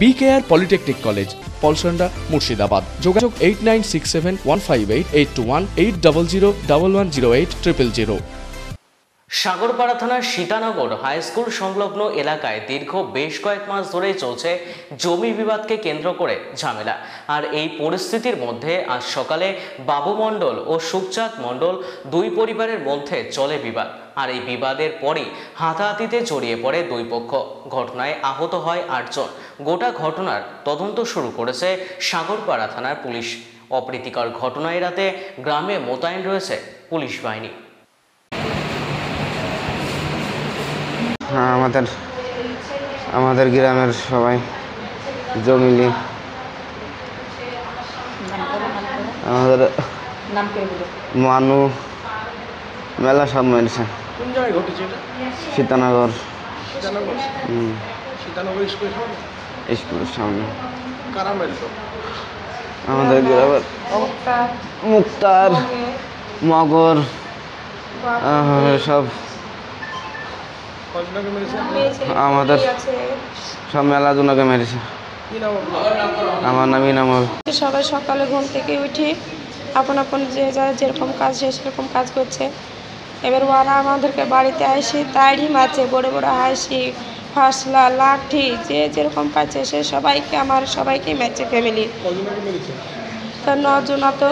BKR polytechnic college, Palsanda, Murshidabad. যোগাযোগ 8967158821 8001108000। সাগরপাড়া থানার Sitanagar high school সংলগ্ন এলাকায় দীর্ঘ বেশ কয়েক মাস ধরেই চলছে জমি বিবাদকে কেন্দ্র করে ঝামেলা। আর এই পরিস্থিতির মধ্যে আজ সকালে বাবু মণ্ডল ও সুখচাঁদ মণ্ডল দুই পরিবারের মধ্যে চলে বিবাদ। আর এই বিবাদের পরই হাতাহাতিতে জড়িয়ে পড়ে দুই পক্ষ। ঘটনায় আহত হয় 8 জন। গোটা ঘটনার তদন্ত শুরু করেছে সাগরপাড়া থানার পুলিশ। অপ্রীতিকর ঘটনা এড়াতে গ্রামে মোতায়েন রয়েছে পুলিশ বাহিনী। হ্যাঁ, আমাদের গ্রামের সবাই জমিলি আমাদের মানু মেলা সব মেরেছে। কোন জায়গায় ঘটেছে এটা? সীতানগর স্কুলের সামনে। স্কুলের সামনে। কারা মেরেছে? আমাদের গ্রামের মুক্তার, মগর সব কজনকে মেরেছে? আমাদের সব মেলা জনকে মেরেছে। কি নাম আপনার? আমার নাম ইনামুল। সবাই সকালে ঘুম থেকে উঠে আপন যে যার যেরকম কাজ সেরকম কাজ করছে। এবার ওরা আমাদেরকে বাড়িতে আসে তাড়ি মারছে, বড় বড় হাসি, ফাঁসলা, লাঠি, যে যেরকম পাচ্ছে সে সবাইকে মারছে। ফ্যামিলি কজনকে মেরেছে? তো 9 জন। তো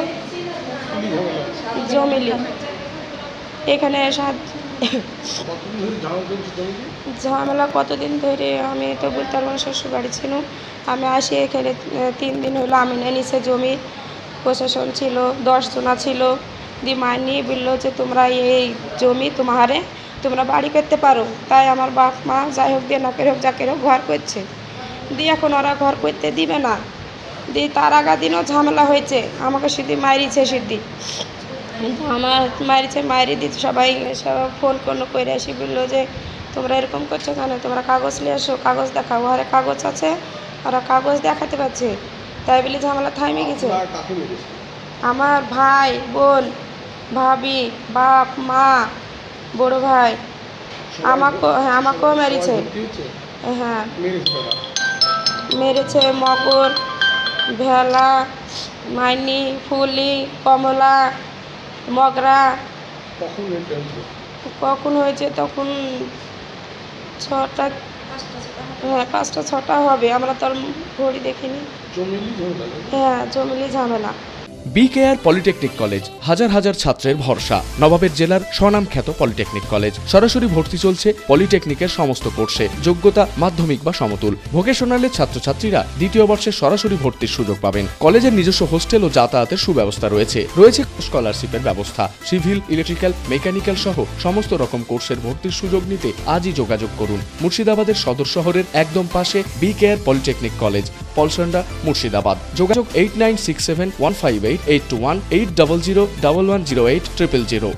জমিলি এখানে ঝামেলা কতদিন ধরে আমি তো বলতে পারবো না। শ্বশুর বাড়ি ছিল, আমি আসি এখানে 3 দিন হলো। আমি নিচে জমি প্রশাসন ছিল, 10 জনা ছিল। দিয়ে মা নিয়ে বললো যে তোমরা এই জমি তোমরা বাড়ি করতে পারো। তাই আমার বাপ মা যাই হোক দিয়ে না করে হোক যাকে হোক ঘর করছে। দিয়ে এখন ওরা ঘর করতে দিবে না। দিয়ে তার আগা দিনও ঝামেলা হয়েছে, আমাকে সিদ্ধি মারিছে। আমার মারি দিতে সবাই ফোন করে আসি বললো যে তোমরা এরকম করছো কেন, তোমরা কাগজ নিয়ে আসো, কাগজ দেখাও। ওরা কাগজ আছে, ওরা কাগজ দেখাতে পারছে। তাই বলে ঝামেলা থামে গেছে। আমার ভাই, বোন, ভাবি, বাপ, মা, বড় ভাই, আমাকেও মেরেছে। হ্যাঁ, মেরেছে মকর, ভেলা, মাইনি, ফুলি, কমলা, মগরা। কখন হয়েছে? তখন 6টা, হ্যাঁ 5টা 6টা হবে। আমরা তো আর ঘড়ি দেখিনি। হ্যাঁ, জমিলি ঝামেলা। BKR পলিটেকনিক কলেজ, হাজার হাজার ছাত্রের ভরসা। নবাবের জেলার স্বনামখ্যাত পলিটেকনিক কলেজ। সরাসরি ভর্তি চলছে পলিটেকনিকের সমস্ত কোর্সে। যোগ্যতা মাধ্যমিক বা সমতুল। ভোকেশনালের ছাত্রছাত্রীরা 2য় বর্ষে সরাসরি ভর্তির সুযোগ পাবেন। কলেজের নিজস্ব হোস্টেল ও যাতায়াতের সুব্যবস্থা রয়েছে। স্কলারশিপের ব্যবস্থা। সিভিল, ইলেকট্রিক্যাল, মেকানিক্যাল সহ সমস্ত রকম কোর্সের ভর্তির সুযোগ নিতে আজই যোগাযোগ করুন। মুর্শিদাবাদের সদর শহরের একদম পাশে BKR polytechnic college, Palsanda, Murshidabad. যোগাযোগ 8967158821 8001108000।